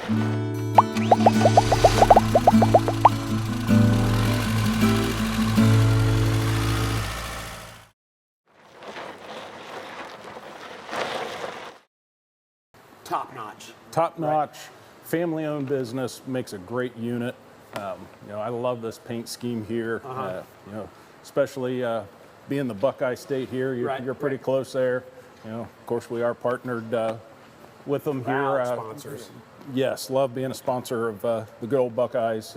Top notch. Top notch, family-owned business, makes a great unit. You know, I love this paint scheme here. You know, especially being the Buckeye State here, you're pretty close there. You know, of course, we are partnered with them here. Sponsors. Yes, love being a sponsor of the good old Buckeyes.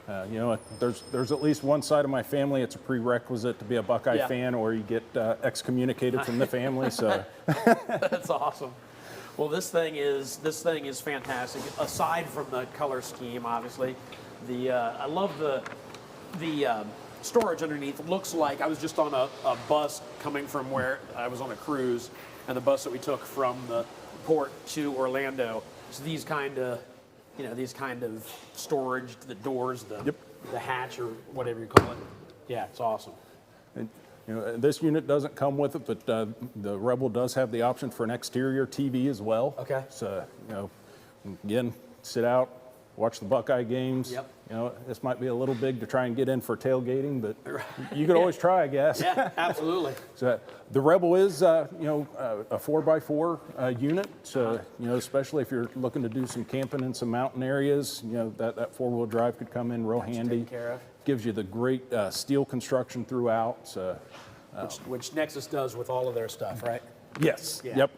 You know, there's at least one side of my family. It's a prerequisite to be a Buckeye fan, or you get excommunicated from the family. So that's awesome. Well, this thing is fantastic. Aside from the color scheme, obviously, I love the storage underneath. It looks like I was just on a bus coming from where I was on a cruise, and the bus that we took from the port to Orlando. So these kind of storage, the doors, the hatch, or whatever you call it. Yeah, it's awesome. And, you know, this unit doesn't come with it, but the Rebel does have the option for an exterior TV as well. Okay. So, you know, again, sit out, watch the Buckeye games. Yep. You know, this might be a little big to try and get in for tailgating, but you could always try, I guess. Yeah, absolutely. So the Rebel is, you know, a 4x4 unit. So, you know, especially if you're looking to do some camping in some mountain areas, you know, that four-wheel drive could come in real handy. Taken care of. Gives you the great steel construction throughout. So, Which Nexus does with all of their stuff, right? yes. Yeah. Yep.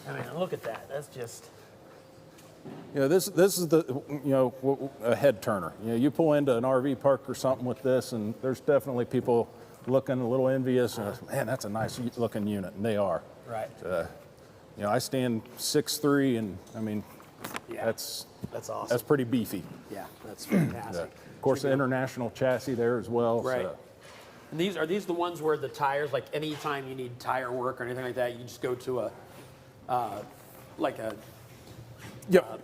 I mean, look at that. That's just. You know, this is the, you know, a head turner. You know, you pull into an RV park or something with this, and there's definitely people looking a little envious. Man, that's a nice looking unit, and they are. Right. You know, I stand 6'3", and I mean, that's awesome. That's pretty beefy. Yeah, that's fantastic. Of course, the international chassis there as well. Right. So. And are these the ones where the tires, like anytime you need tire work or anything like that, you just go to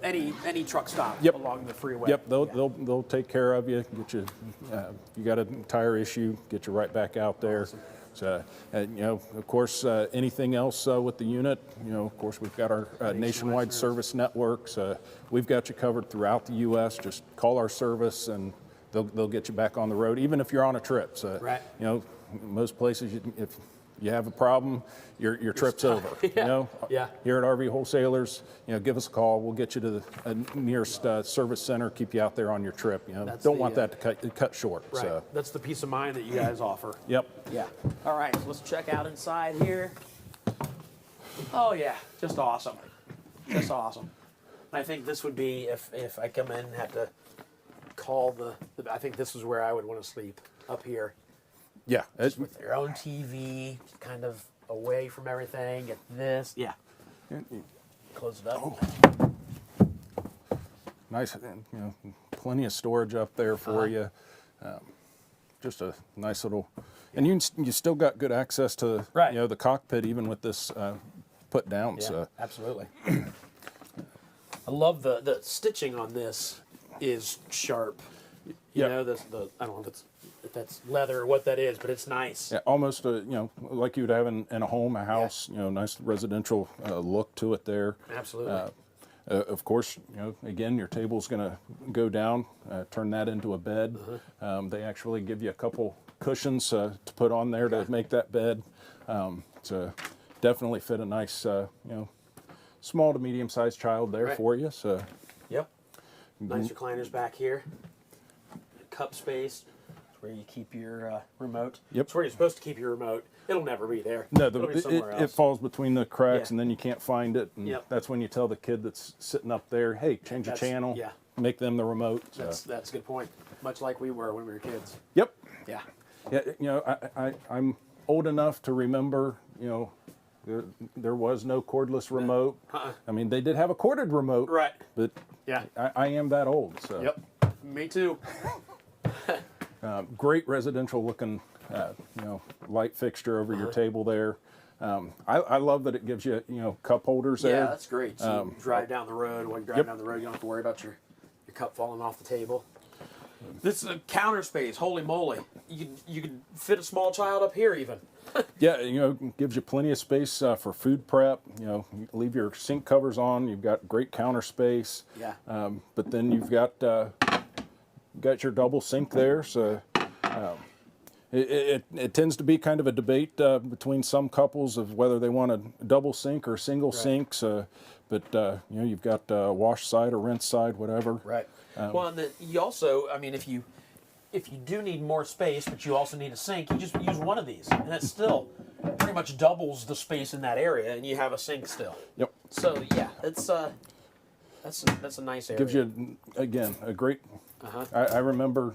any truck stop along the freeway. Yep, they'll take care of you. Get you, you got a tire issue, get you right back out there. Awesome. So, you know, of course, anything else with the unit, you know, of course, we've got our nationwide service network. So we've got you covered throughout the U.S. Just call our service and they'll get you back on the road, even if you're on a trip. So, you know, most places, if you have a problem, your trip's over. You know, here at RV Wholesalers, you know, give us a call. We'll get you to the nearest service center. Keep you out there on your trip. You know, don't want that to cut short. Right. So. That's the peace of mind that you guys offer. Yep. Yeah. All right. So let's check out inside here. Oh yeah, just awesome. Just awesome. I think this would be if I come in and have to call I think this is where I would want to sleep, up here. Yeah. Just with your own TV, kind of away from everything. Get this. Yeah. Close it up. Oh. Nice, you know, plenty of storage up there for you. Just a nice little, and you still got good access to you know, the cockpit even with this put down. Yeah, so absolutely. I love the stitching on this is sharp. You know, I don't know if that's leather or what that is, but it's nice. Yeah, almost you know, like you would have in a home, a house. You know, nice residential look to it there. Absolutely. Of course, you know, again, your table's going to go down, turn that into a bed. They actually give you a couple cushions to put on there to make that bed. To definitely fit a nice, you know, small to medium-sized child there for you. So. Yep. Nice recliners back here. Cup space. It's where you keep your remote. Yep. It's where you're supposed to keep your remote. It'll never be there. No, It'll be somewhere else. it falls between the cracks, and then you can't find it. And Yep. that's when you tell the kid that's sitting up there, hey, change the channel. Yeah. Make them the remote. So. That's a good point. Much like we were when we were kids. Yep. Yeah. Yeah. You know, I'm old enough to remember. You know, there was no cordless remote. I mean, they did have a corded remote. Right. But I am that old. So. Yep. Me too. Great residential looking, you know, light fixture over your table there. I love that it gives you, you know, cup holders there. Yeah, that's great. So you drive down the road. While you drive down the road, you don't have to worry about your cup falling off the table. This is a counter space. Holy moly! You can fit a small child up here even. Yeah, gives you plenty of space for food prep. You leave your sink covers on. You've got great counter space. Yeah. But then you've got your double sink there. So it tends to be kind of a debate between some couples of whether they want a double sink or single sinks. But you've got wash side or rinse side, whatever. Right. Well, and then you also, I mean, if you do need more space, but you also need a sink, you just use one of these, and that still pretty much doubles the space in that area, and you have a sink still. Yep. So yeah, that's a nice area. Gives you again a great. I remember,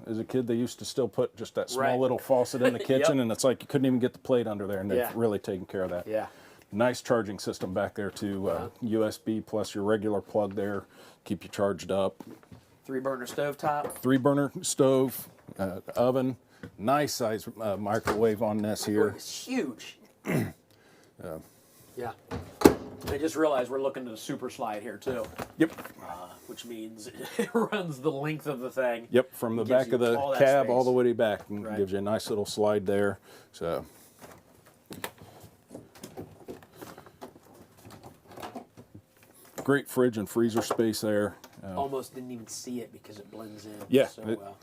as a kid, they used to still put just that small little faucet in the kitchen, and it's like you couldn't even get the plate under there, and they've really taken care of that. Yeah. Nice charging system back there too. USB plus your regular plug there, keep you charged up. 3-burner stovetop. 3-burner stove, oven, nice size microwave on this here. It's huge. Yeah. I just realized we're looking at a super slide here too. Yep. Which means it runs the length of the thing. Yep, from the back of the cab all the way back, and gives you a nice little slide there. So. Great fridge and freezer space there. Almost didn't even see it because it blends in Yeah, so well.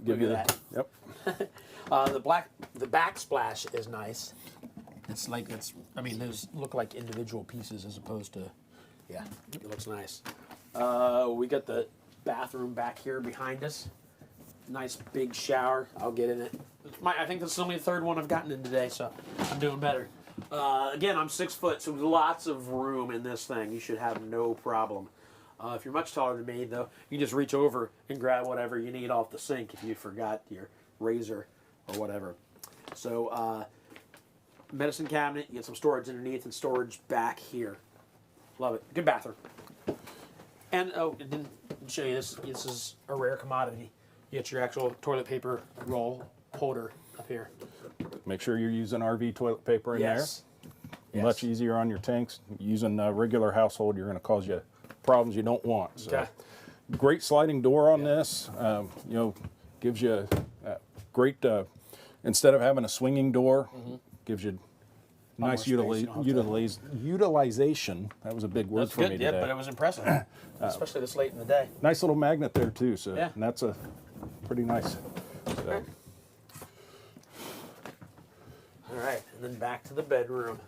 Give you that. Yep. The backsplash is nice. It's like those look like individual pieces as opposed to, yeah, it looks nice. We got the bathroom back here behind us. Nice big shower. I'll get in it. I think this is only the third one I've gotten in today, so I'm doing better. Again, I'm 6 foot, so lots of room in this thing. You should have no problem. If you're much taller than me, though, you just reach over and grab whatever you need off the sink if you forgot your razor or whatever. So, medicine cabinet, you get some storage underneath and storage back here. Love it. Good bathroom. And, oh, I didn't show you this. This is a rare commodity. You get your actual toilet paper roll holder up here. Make sure you're using RV toilet paper in there. Yes. Much easier on your tanks. Using regular household, you're going to cause you problems you don't want. So, okay. Great sliding door on this. Gives you great. Instead of having a swinging door, gives you nice utilization. That was a big word for me today. Yeah, but it was impressive, especially this late in the day. Nice little magnet there too. So, yeah. And that's a pretty nice. So. All right, and then back to the bedroom.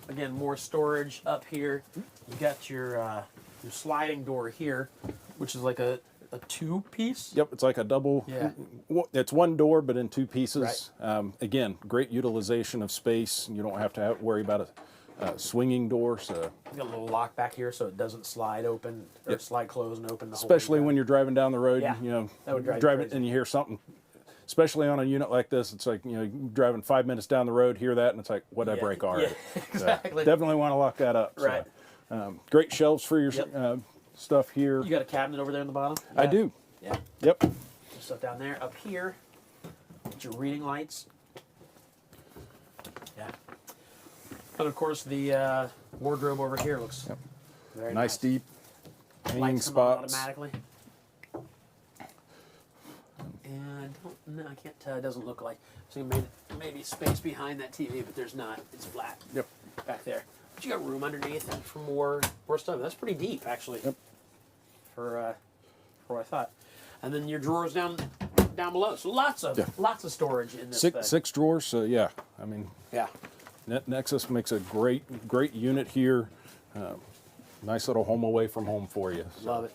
Again, more storage up here. You got your sliding door here, which is like a 2-piece. Yep, it's like a double. Yeah. It's one door, but in 2 pieces. Right. Again, great utilization of space. You don't have to worry about a swinging door. So you got a little lock back here, so it doesn't slide open or slide close and open. Especially when you're driving down the road. Yeah. That would drive you crazy. And you hear something. Especially on a unit like this, it's like, you're driving 5 minutes down the road, hear that, and it's like, what'd I break already? Yeah, exactly. So definitely want to lock that up. Right. So, great shelves for your stuff here. You got a cabinet over there in the bottom? Yeah. I do. Yeah. Yep. Some stuff down there. Up here, get your reading lights. Yeah. And of course, the wardrobe over here looks very nice. Deep hanging lights come on spots. automatically. And no, I can't tell. It doesn't look like. So maybe space behind that TV, but there's not. It's flat. Yep. Back there. But you got room underneath and for more stuff. That's pretty deep, actually. Yep. For what I thought. And then your drawers down below. So lots of storage in this thing. 6 drawers. So yeah, I mean. Yeah. Nexus makes a great unit here. Nice little home away from home for you. So. Love it.